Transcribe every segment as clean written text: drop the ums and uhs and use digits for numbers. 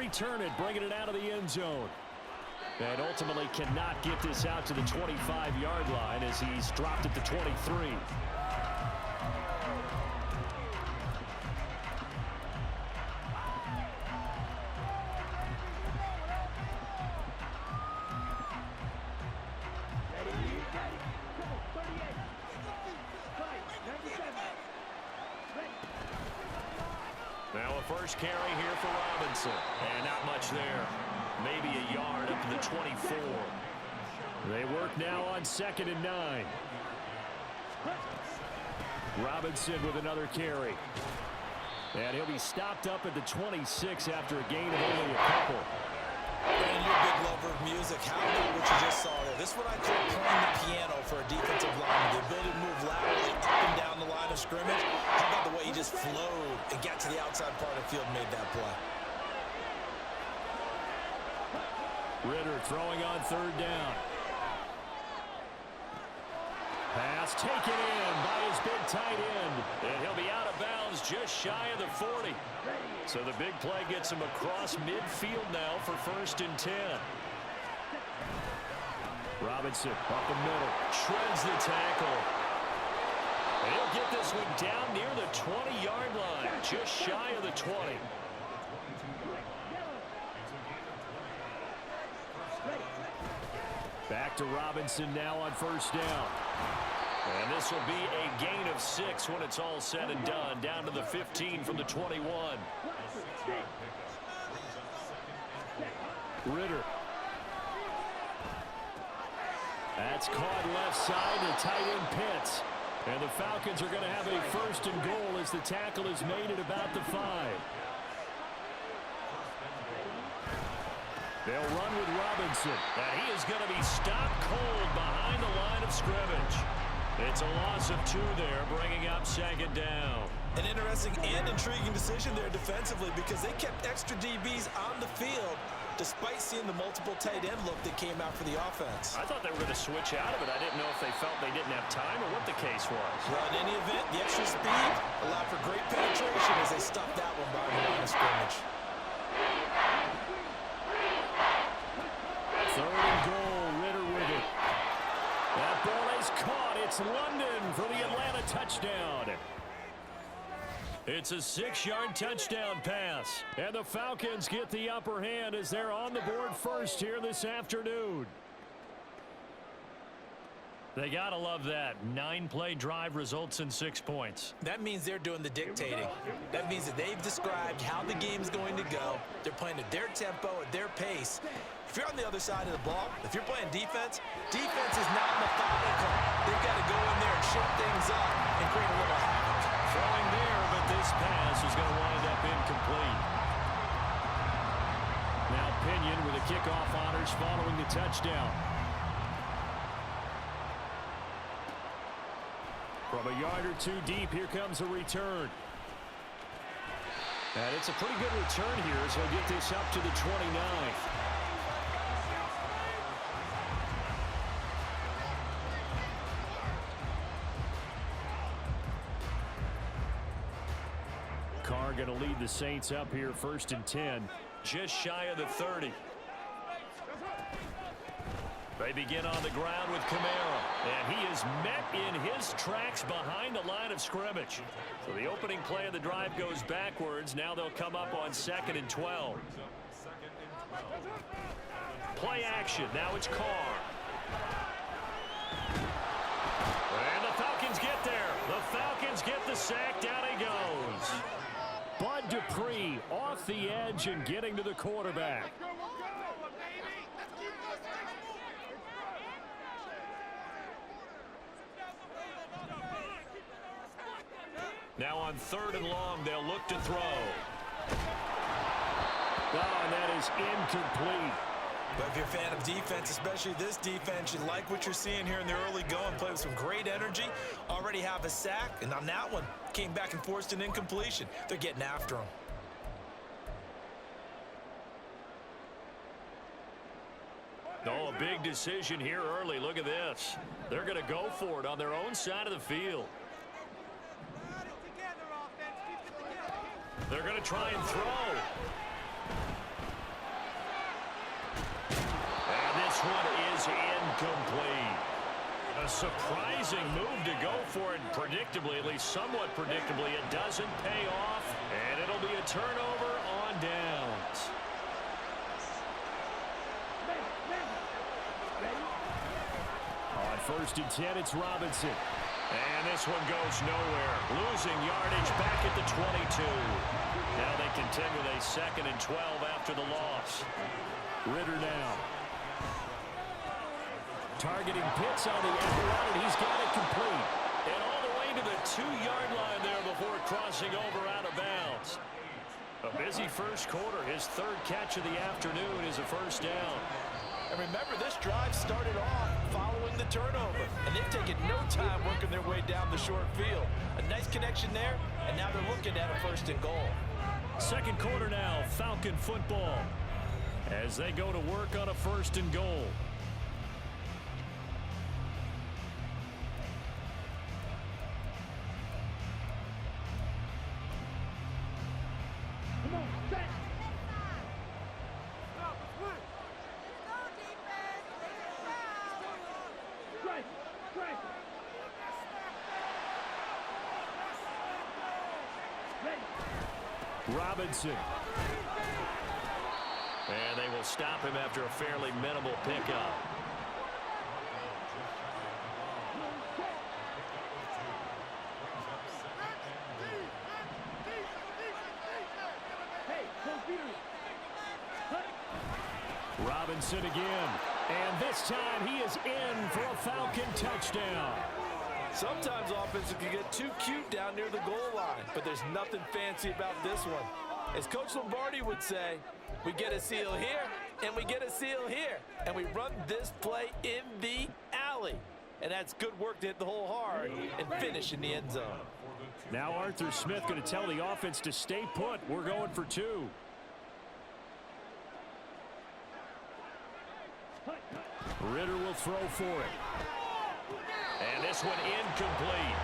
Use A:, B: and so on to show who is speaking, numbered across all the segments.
A: return it, bringing it out of the end zone. And ultimately cannot get this out to the 25-yard line as he's dropped at the 23. Now a first carry here for Robinson. And not much there. Maybe a yard up to the 24. They work now on 2nd and 9. Robinson with another carry. And he'll be stopped up at the 26 after a gain of only a couple.
B: And you're a big lover of music. How about what you just saw there? This is what I call playing the piano for a defensive lineman. The ability to move laterally up and down the line of scrimmage. How about the way he just flowed and got to the outside part of the field and made that play?
A: Ritter throwing on 3rd down. Pass taken in by his big tight end. And he'll be out of bounds just shy of the 40. So the big play gets him across midfield now for 1st and 10. Robinson up the middle. Shreds the tackle. And he'll get this one down near the 20-yard line. Just shy of the 20. Back to Robinson now on 1st down. And this will be a gain of 6 when it's all said and done. Down to the 15 from the 21. Ritter. That's caught left side to tight end Pitts. And the Falcons are going to have a 1st and goal as the tackle is made at about the 5. They'll run with Robinson. And he is going to be stopped cold behind the line of scrimmage. It's a loss of 2 there, bringing up 2nd down.
B: An interesting and intriguing decision there defensively because they kept extra DBs on the field despite seeing the multiple tight end look that came out for the offense.
A: I thought they were going to switch out of it. I didn't know if they felt they didn't have time or what the case was.
B: Well, in any event, the extra speed allowed for great penetration as they stopped that one by the line of scrimmage.
A: 3rd and goal, Ritter with it. That ball is caught. It's London for the Atlanta touchdown. It's a 6-yard touchdown pass. And the Falcons get the upper hand as they're on the board first here this afternoon. They got to love that. 9-play drive results in 6 points.
B: That means they're doing the dictating. That means that they've described how the game's going to go. They're playing at their tempo, at their pace. If you're on the other side of the ball, if you're playing defense, defense is not methodical. They've got to go in there and shift things up and create a little havoc.
A: Throwing there, but this pass is going to wind up incomplete. Now Pinion with the kickoff honors following the touchdown. From a yard or 2 deep, here comes a return. And it's a pretty good return here as he'll get this up to the 29. Carr going to lead the Saints up here 1st and 10. Just shy of the 30. They begin on the ground with Kamara. And he is met in his tracks behind the line of scrimmage. So the opening play of the drive goes backwards. Now they'll come up on 2nd and 12. Play action. Now it's Carr. And the Falcons get there. The Falcons get the sack. Down he goes. Bud Dupree off the edge and getting to the quarterback. Now on 3rd and long, they'll look to throw. Oh, and that is incomplete.
B: But if you're a fan of defense, especially this defense, you like what you're seeing here in the early going. Play with some great energy. Already have a sack. And on that one, came back and forced an incompletion. They're getting after him.
A: Oh, a big decision here early. Look at this. They're going to go for it on their own side of the field. They're going to try and throw. incomplete. A surprising move to go for it. Predictably, at least somewhat predictably, it doesn't pay off. And it'll be a turnover on downs. On 1st and 10, it's Robinson. And this one goes nowhere. Losing yardage back at the 22. Now they contend with a 2nd and 12 after the loss. Ritter now. Targeting Pitts on the end route. He's got it complete. And all the way to the 2-yard line there before crossing over out of bounds. A busy first quarter. His 3rd catch of the afternoon is a first down.
B: And remember, this drive started off following the turnover. And they've taken no time working their way down the short field. A nice connection there, and now they're looking at a 1st and goal.
A: 2nd quarter now, Falcon football. As they go to work on a 1st and goal. Robinson. And they will stop him after a fairly minimal pickup. Robinson again. And this time he is in for a Falcon touchdown.
B: Sometimes offenses can get too cute down near the goal line, but there's nothing fancy about this one. As Coach Lombardi would say, we get a seal here, and we get a seal here, and we run this play in the alley. And that's good work to hit the hole hard and finish in the end zone.
A: Now Arthur Smith going to tell the offense to stay put. We're going for 2. Ritter will throw for it. And this one incomplete.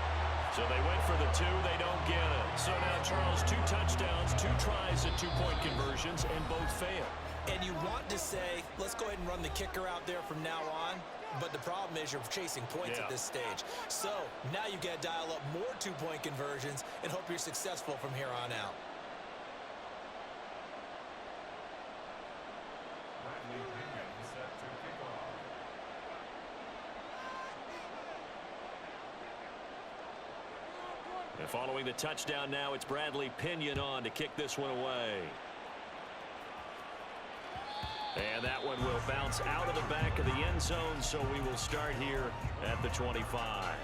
A: So they went for the 2. They don't get it. So now, Charles, 2 touchdowns, 2 tries at 2-point conversions, and both fail.
B: And you want to say, let's go ahead and run the kicker out there from now on. But the problem is you're chasing points at this stage. So now you got to dial up more 2-point conversions and hope you're successful from here on out.
A: And following the touchdown now, it's Bradley Pinion on to kick this one away. And that one will bounce out of the back of the end zone, so we will start here at the 25.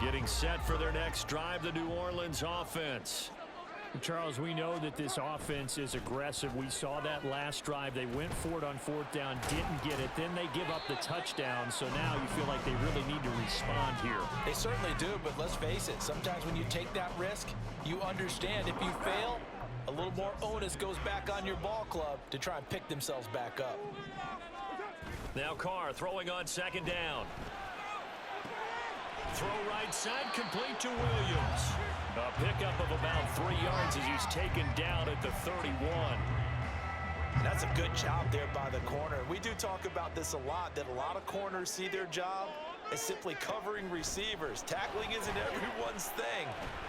A: Getting set for their next drive, the New Orleans offense. Charles, we know that this offense is aggressive. We saw that last drive. They went for it on 4th down, didn't get it. Then they give up the touchdown. So now you feel like they really need to respond here.
B: They certainly do, but let's face it. Sometimes when you take that risk, you understand if you fail, a little more onus goes back on your ball club to try and pick themselves back up.
A: Now Carr throwing on 2nd down. Throw right side, complete to Williams. A pickup of about 3 yards as he's taken down at the 31.
B: That's a good job there by the corner. We do talk about this a lot, that a lot of corners see their job as simply covering receivers. Tackling isn't everyone's thing.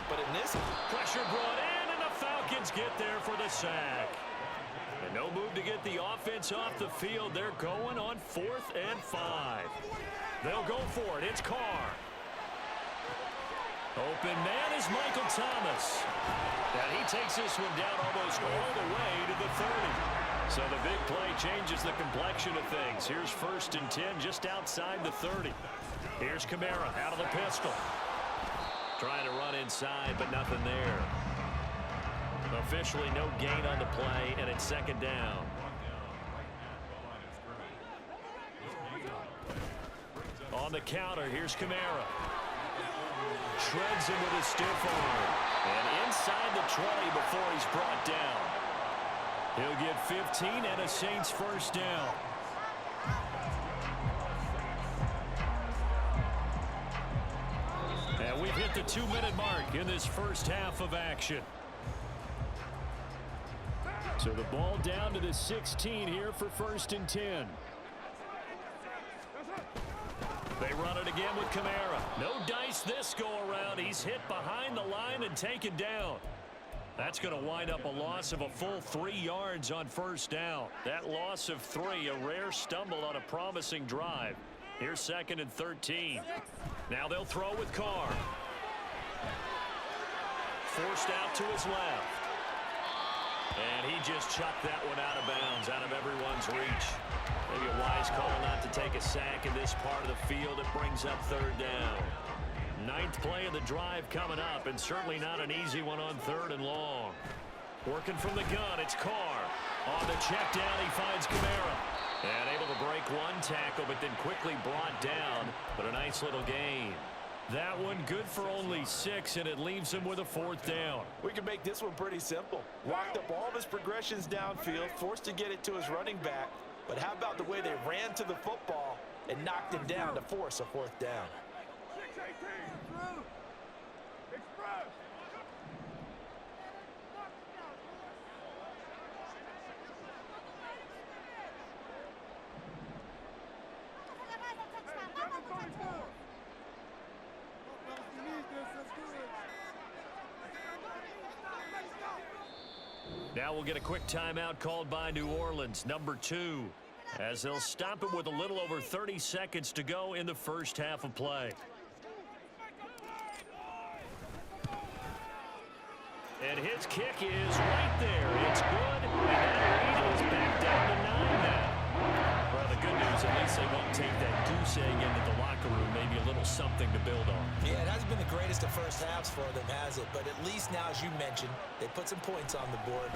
B: But in this,
A: pressure brought in, and the Falcons get there for the sack. And no move to get the offense off the field. They're going on 4th and 5. They'll go for it. It's Carr. Open man is Michael Thomas. And he takes this one down almost all the way to the 30. So the big play changes the complexion of things. Here's 1st and 10 just outside the 30. Here's Kamara out of the pistol. Trying to run inside, but nothing there. Officially no gain on the play, and it's 2nd down. On the counter, here's Kamara. Shreds him with a stiff arm. And inside the 20 before he's brought down. He'll get 15 and a Saints 1st down. And we've hit the 2-minute mark in this first half of action. So the ball down to the 16 here for 1st and 10. They run it again with Kamara. No dice this go-around. He's hit behind the line and taken down. That's going to wind up a loss of a full 3 yards on first down. That loss of 3, a rare stumble on a promising drive. Here's 2nd and 13. Now they'll throw with Carr. Forced out to his left. And he just chucked that one out of bounds, out of everyone's reach. Maybe a wise call not to take a sack in this part of the field. It brings up 3rd down. 9th play of the drive coming up, and certainly not an easy one on 3rd and long. Working from the gun, it's Carr. On the check down, he finds Kamara. And able to break one tackle, but then quickly brought down. But a nice little gain. That one good for only 6, and it leaves him with a 4th down.
B: We can make this one pretty simple. Walked up all of his progressions downfield, forced to get it to his running back. But how about the way they ran to the football and knocked him down to force a 4th down?
A: Now we'll get a quick timeout called by New Orleans, number 2, as they'll stop it with a little over 30 seconds to go in the first half of play. And his kick is right there. It's good, and that lead is back down to 9 now. Well, the good news, at least they won't take that goose egg into the locker room. Maybe a little something to build on.
B: Yeah, it hasn't been the greatest of first halves for them, has it? But at least now, as you mentioned, they put some points on the board.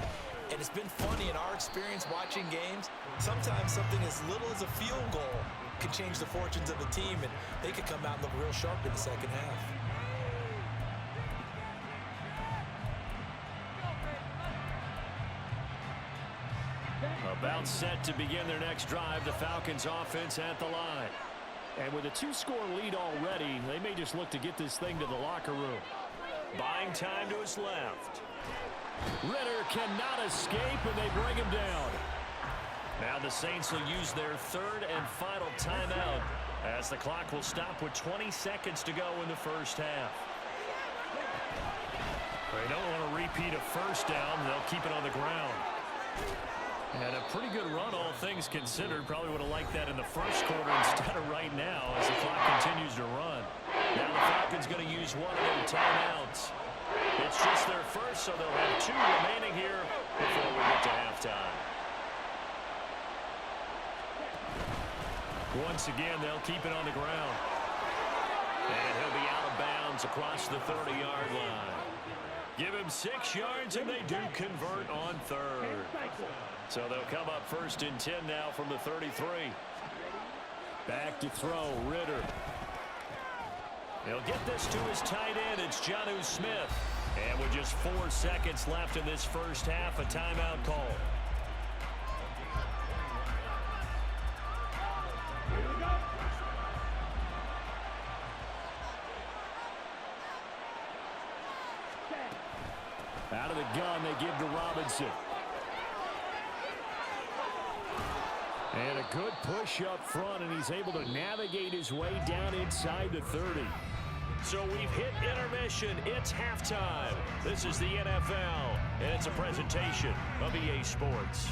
B: And it's been funny in our experience watching games. Sometimes something as little as a field goal can change the fortunes of a team, and they could come out and look real sharp in the second half.
A: About set to begin their next drive, the Falcons offense at the line. And with a 2-score lead already, they may just look to get this thing to the locker room. Buying time to his left. Ritter cannot escape, and they bring him down. Now the Saints will use their 3rd and final timeout as the clock will stop with 20 seconds to go in the first half. They don't want to repeat a first down. They'll keep it on the ground. And a pretty good run, all things considered. Probably would have liked that in the first quarter instead of right now as the clock continues to run. Now the Falcons going to use one of their timeouts. It's just their first, so they'll have 2 remaining here before we get to halftime. Once again, they'll keep it on the ground. And he'll be out of bounds across the 30-yard line. Give him 6 yards, and they do convert on 3rd. So they'll come up 1st and 10 now from the 33. Back to throw, Ritter. He'll get this to his tight end. It's Jonnu Smith. And with just 4 seconds left in this first half, a timeout call. Out of the gun, they give to Robinson. And a good push up front, and he's able to navigate his way down inside the 30. So we've hit intermission. It's halftime. This is the NFL, and it's a presentation of EA Sports.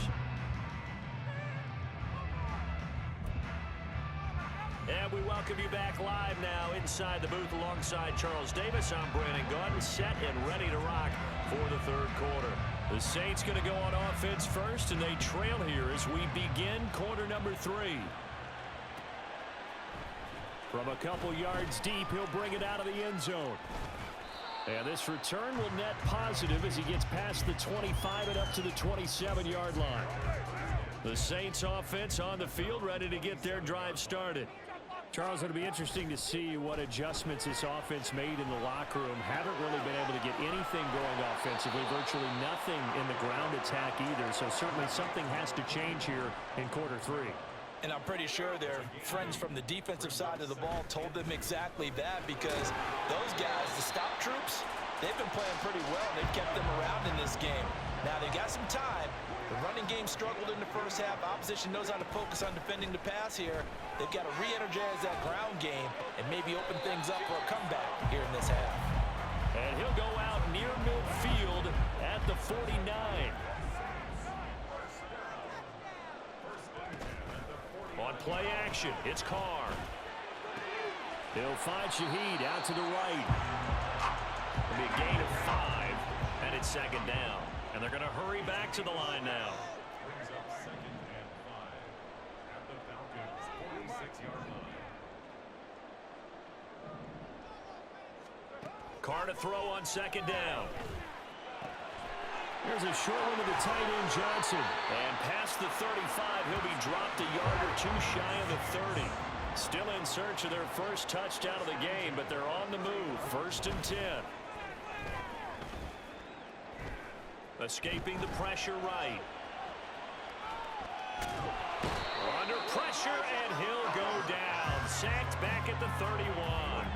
A: And we welcome you back live now inside the booth alongside Charles Davis. I'm Brandon Gunn, set and ready to rock for the 3rd quarter. The Saints going to go on offense first, and they trail here as we begin quarter number 3. From a couple yards deep, he'll bring it out of the end zone. And this return will net positive as he gets past the 25 and up to the 27-yard line. The Saints offense on the field, ready to get their drive started. Charles, it'll be interesting to see what adjustments this offense made in the locker room. Haven't really been able to get anything going offensively, virtually nothing in the ground attack either. So certainly something has to change here in quarter 3.
B: And I'm pretty sure their friends from the defensive side of the ball told them exactly that, because those guys, the stop troops, they've been playing pretty well. They've kept them around in this game. Now, they got some time, The running game struggled in the first half. Opposition knows how to focus on defending the pass here. They've got to re-energize that ground game and maybe open things up for a comeback here in this half.
A: And he'll go out near midfield at the 49. On play action, it's Carr. He'll find Shaheed out to the right. It'll be a gain of 5, and it's second down. And they're going to hurry back to the line now. Carr to throw on second down. Here's a short one to the tight end, Johnson. And past the 35, he'll be dropped a yard or two shy of the 30. Still in search of their first touchdown of the game, but they're on the move. 1st and 10. Escaping the pressure right. Under pressure, and he'll go down. Sacked back at the 31.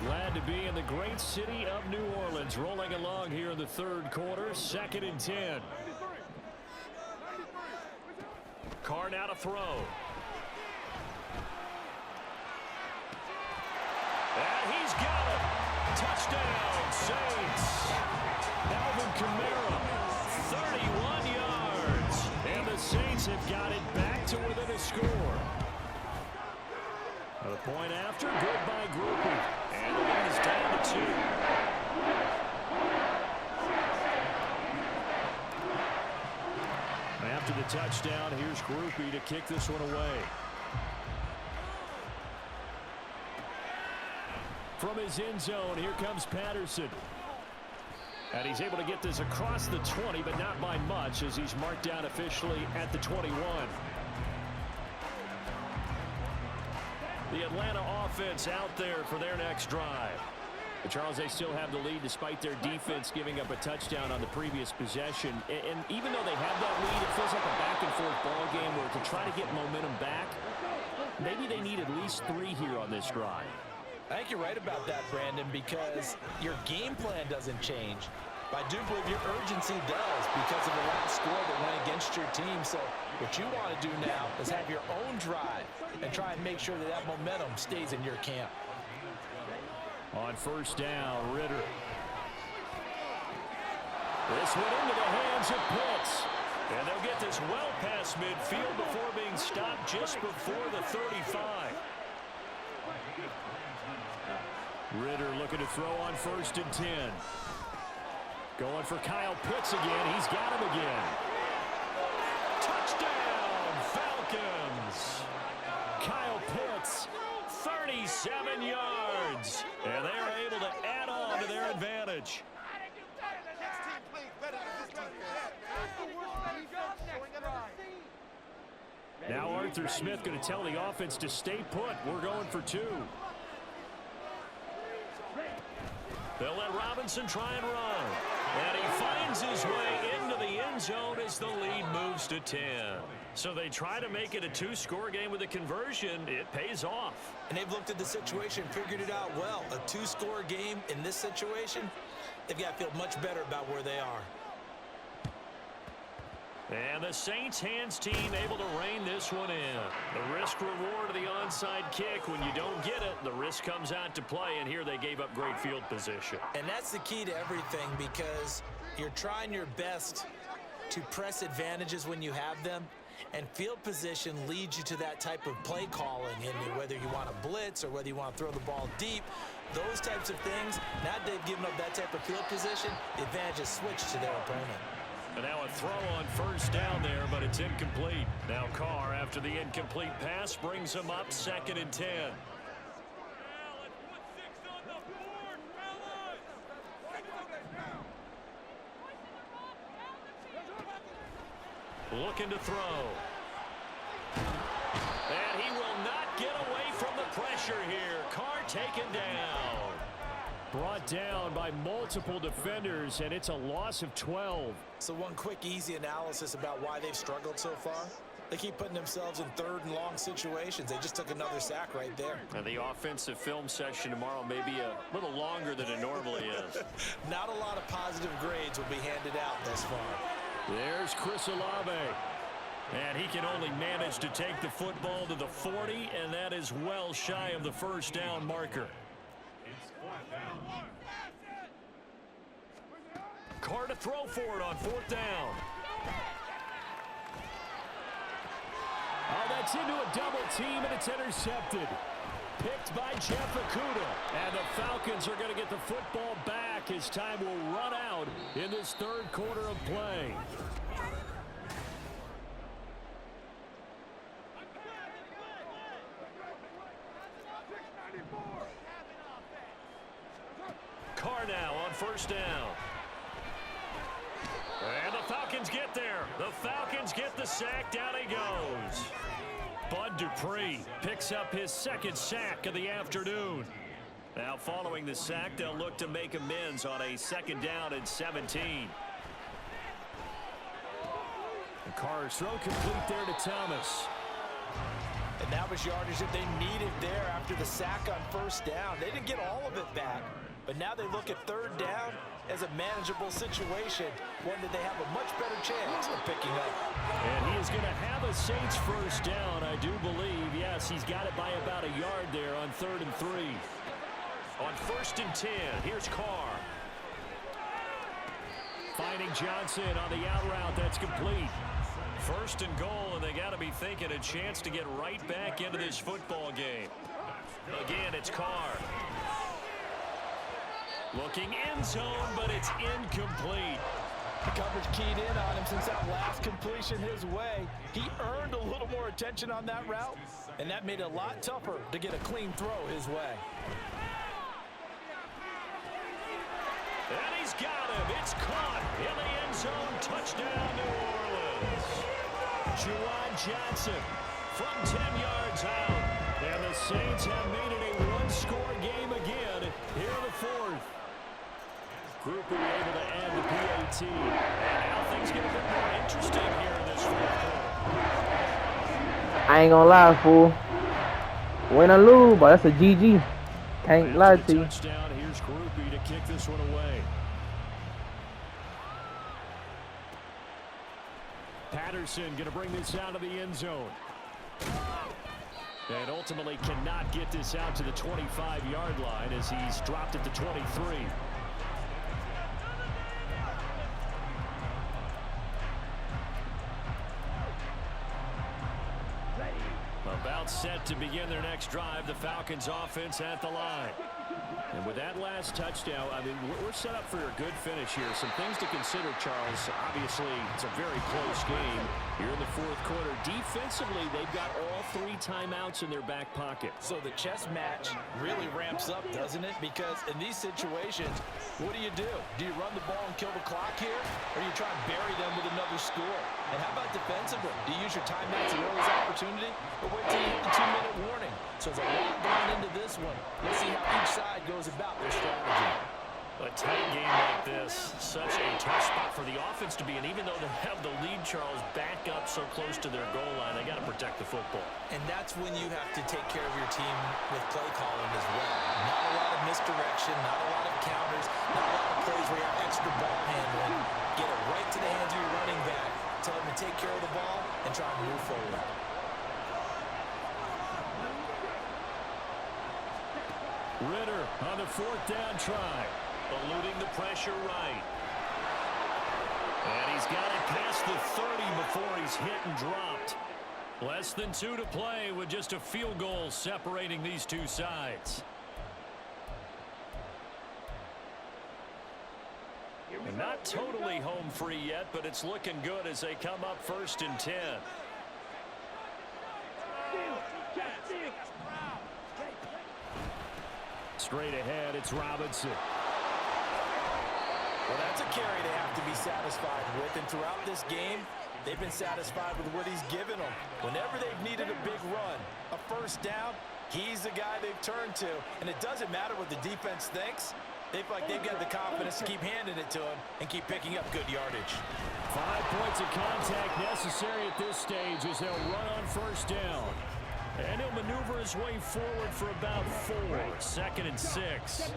A: Glad to be in the great city of New Orleans, rolling along here in the third quarter. 2nd and 10. Carr now to throw. And he's got it. Touchdown, Saints. Alvin Kamara, 31 yards. And the Saints have got it back to within a score. A point after, good by Groupie. And the lead is down to 2. After the touchdown, here's Groupie to kick this one away. From his end zone, here comes Patterson. And he's able to get this across the 20, but not by much, as he's marked down officially at the 21. The Atlanta offense out there for their next drive. But Charles, they still have the lead despite their defense giving up a touchdown on the previous possession. And even though they have that lead, it feels like a back-and-forth ball game where to try to get momentum back, maybe they need at least 3 here on this drive.
B: I think you're right about that, Brandon, because your game plan doesn't change. But I do believe your urgency does because of the last score that went against your team. So what you want to do now is have your own drive and try and make sure that that momentum stays in your camp.
A: On 1st down, Ritter. This one into the hands of Pitts. And they'll get this well past midfield before being stopped just before the 35. Ritter looking to throw on 1st and 10. Going for Kyle Pitts again. He's got him again. Touchdown, Falcons. Kyle Pitts, 37 yards. And they're able to add on to their advantage. Now Arthur Smith going to tell the offense to stay put. We're going for 2. They'll let Robinson try and run. And he finds his way into the end zone as the lead moves to 10. So they try to make it a 2-score game with a conversion. It pays off.
B: And they've looked at the situation, figured it out well. A 2-score game in this situation, they've got to feel much better about where they are.
A: And the Saints hands team able to rein this one in. The risk reward of the onside kick. When you don't get it, the risk comes out to play, and here they gave up great field position.
B: And that's the key to everything, because you're trying your best to press advantages when you have them, and field position leads you to that type of play calling, and whether you want to blitz or whether you want to throw the ball deep, those types of things. Now they've given up that type of field position, the advantage is switched to their opponent.
A: And now a throw on 1st down there, but it's incomplete. Now Carr, after the incomplete pass, brings him up 2nd and 10. Looking to throw. And he will not get away from the pressure here. Carr taken down. Brought down by multiple defenders, and it's a loss of 12.
B: So one quick, easy analysis about why they've struggled so far. They keep putting themselves in 3rd and long situations. They just took another sack right there.
A: And the offensive film session tomorrow may be a little longer than it normally is.
B: Not a lot of positive grades will be handed out thus far.
A: There's Chris Olave. And he can only manage to take the football to the 40, and that is well shy of the first down marker. Carr to throw for it on 4th down. Oh, that's into a double team, and it's intercepted. Picked by Jeff Okudah. And the Falcons are going to get the football back as time will run out in this 3rd quarter of play. Carr now on 1st down. And the Falcons get there. The Falcons get the sack. Down he goes. Bud Dupree picks up his 2nd sack of the afternoon. Now following the sack, they'll look to make amends on a 2nd down and 17. And Carr's throw complete there to Thomas.
B: And that was yardage that they needed there after the sack on 1st down. They didn't get all of it back, but now they look at 3rd down as a manageable situation, one that they have a much better chance of picking up.
A: And he is going to have a Saints 1st down, I do believe. Yes, he's got it by about a yard there on 3rd and 3. On 1st and 10, here's Carr. Finding Johnson on the out route. That's complete. 1st and goal, and they got to be thinking a chance to get right back into this football game. Again, it's Carr. Looking end zone, but it's incomplete.
B: The coverage keyed in on him since that last completion his way. He earned a little more attention on that route, and that made it a lot tougher to get a clean throw his way.
A: And he's got him. It's caught in the end zone. Touchdown, New Orleans. Juwan Johnson from 10 yards out. And the Saints have made it a one-score game again here in the 4th. Group will be able to add the PAT. And now things get a bit more interesting here in this 4th quarter.
C: I ain't gonna lie, fool. Win or lose, but that's a GG. Can't lie to you.
A: Touchdown. Here's Groupie to kick this one away. Patterson going to bring this out of the end zone. And ultimately cannot get this out to the 25-yard line as he's dropped at the 23. About set to begin their next drive, the Falcons offense at the line. And with that last touchdown, I mean, we're set up for a good finish here. Some things to consider, Charles. Obviously, it's a very close game here in the 4th quarter. Defensively, they've got all 3 timeouts in their back pocket.
B: So the chess match really ramps up, doesn't it? Because in these situations, what do? Do you run the ball and kill the clock here? Or do you try and bury them with another score? And how about defensively? Do you use your timeouts at early opportunity? Or wait till you get the 2-minute warning? So there's a lot going into this one. Let's see how each side goes about their strategy.
A: A tight game like this, such a tough spot for the offense to be in. Even though they have the lead, Charles, back up so close to their goal line, they got to protect the football.
B: And that's when you have to take care of your team with play calling as well. Not a lot of misdirection, not a lot of counters, not a lot of plays where you have extra ball handling. Get it right to the hands of your running back. Tell him to take care of the ball and try and move forward.
A: Ritter on the 4th down try. Eluding the pressure right. And he's got it past the 30 before he's hit and dropped. Less than 2 to play with just a field goal separating these two sides. And not totally home free yet, but it's looking good as they come up 1st and 10. Straight ahead, it's Robinson.
B: Well, that's a carry they have to be satisfied with. And throughout this game, they've been satisfied with what he's given them. Whenever they've needed a big run, a 1st down, he's the guy they've turned to. And it doesn't matter what the defense thinks. They feel like they've got the confidence to keep handing it to him and keep picking up good yardage.
A: 5 points of contact necessary at this stage as they'll run on 1st down. And he'll maneuver his way forward for about 4. 2nd and 6.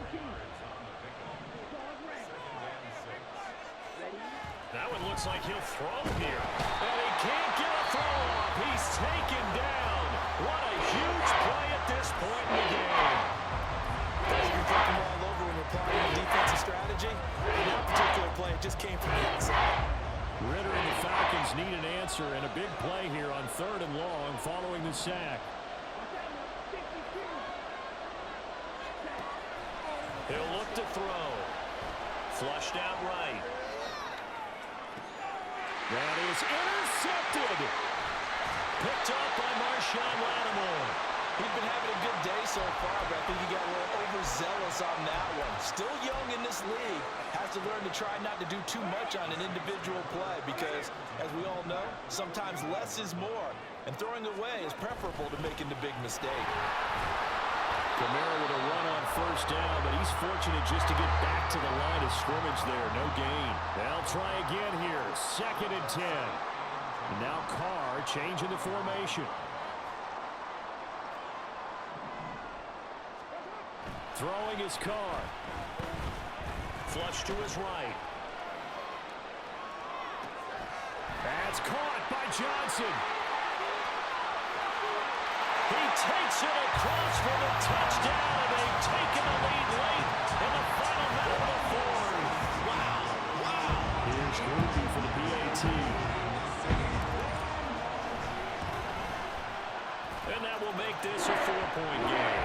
A: That one looks like he'll throw here. And he can't get a throw off. He's taken down. What a huge play at this point in the game.
B: Guys, you're thinking all over when you're applying a defensive strategy. In that particular play, it just came from the outside.
A: Ritter and the Falcons need an answer, and a big play here on 3rd and long following the sack. He'll look to throw. Flushed out right. That is intercepted. Picked up by Marshawn Lattimore.
B: He's been having a good day so far, but I think he got a little overzealous on that one. Still young in this league. Has to learn to try not to do too much on an individual play because, as we all know, sometimes less is more. And throwing away is preferable to making the big mistake.
A: Kamara with a run on 1st down, but he's fortunate just to get back to the line of scrimmage there. No gain. They'll try again here. 2nd and 10. And now Carr changing the formation. Throwing his Carr. Flush to his right. That's caught by Johnson. He takes it across for the touchdown, and they've taken the lead late in the final minute of the 4th. Wow. Here's Groupie for the PAT. And that will make this a 4-point game.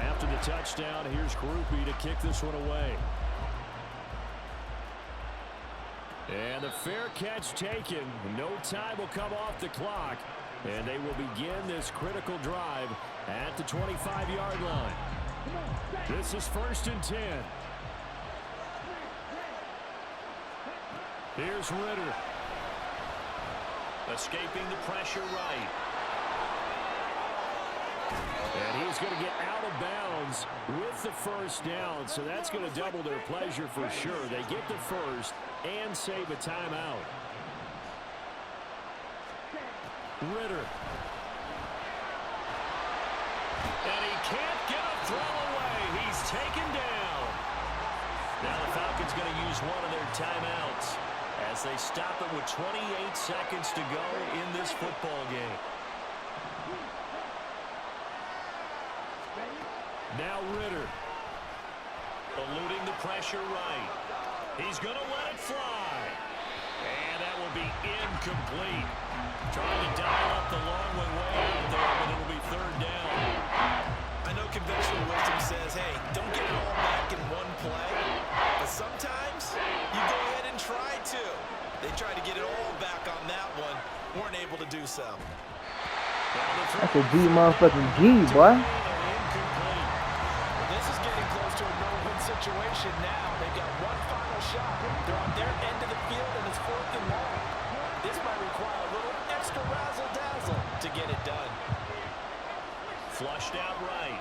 A: After the touchdown, here's Groupie to kick this one away. And the fair catch taken. No time will come off the clock. And they will begin this critical drive at the 25-yard line. This is 1st and 10. Here's Ritter. Escaping the pressure right. And he's going to get out of bounds with the 1st down. So that's going to double their pleasure for sure. They get the 1st and save a timeout. Ritter. And he can't get a throw away. He's taken down. Now the Falcons going to use one of their timeouts as they stop it with 28 seconds to go in this football game. Now Ritter. Eluding the pressure right. He's going to let it fly. And that will be incomplete. Trying to dial up the long way out there, but it'll be 3rd down.
B: I know conventional wisdom says, hey, don't get it all back in one play. But sometimes you go ahead and try to. They tried to get it all back on that one. Weren't able to do so.
C: That's a G motherfucking G, boy.
B: This is getting close to a no-win situation now. They've got one final shot. They're on their end of the field, and it's 4th and 1. This might require a little extra razzle-dazzle to get it done.
A: Flushed out right.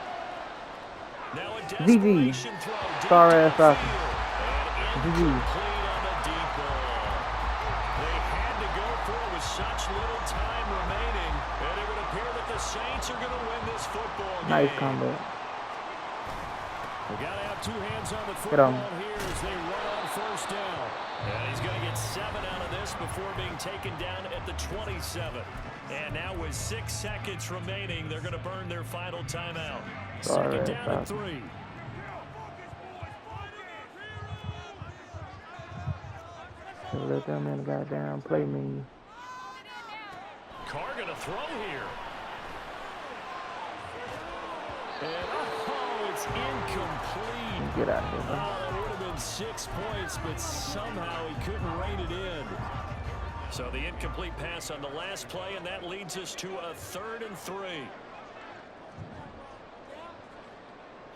A: Now a
C: GG.
A: desperation throw.
C: Sorry ass out.
A: GG. On the deep ball. They had to go for it with such little time remaining, and it would appear that the Saints are going to win this football game.
C: Nice comeback.
A: We got to have two hands on the football here as they run on 1st down. And he's going to get 7 out of this before being taken down at the 27. And now with 6 seconds remaining, they're going to burn their final timeout.
C: Sorry,
A: 2nd down and 3.
C: So let them in the goddamn play menu.
A: Carr going to throw here. And it's incomplete.
C: Get out of here, man.
A: Oh, it would have been 6 points, but somehow he couldn't rein it in. So the incomplete pass on the last play, and that leads us to a 3rd and 3.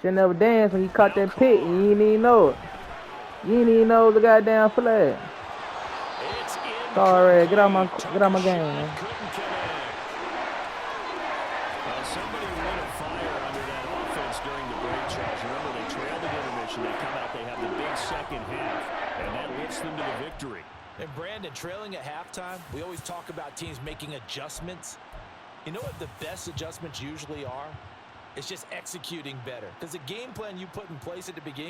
C: Should never dance when he caught that pick and you didn't even know it. You didn't even know the goddamn flag. Sorry, get out my game, man.
A: Somebody lit a fire under that offense during the break, Charles. Remember, they trailed at intermission. They come out, they have the big second half, and that lifts them to the victory.
B: And Brandon, trailing at halftime, we always talk about teams making adjustments. You know what the best adjustments usually are? It's just executing better. Because the game plan you put in place at the beginning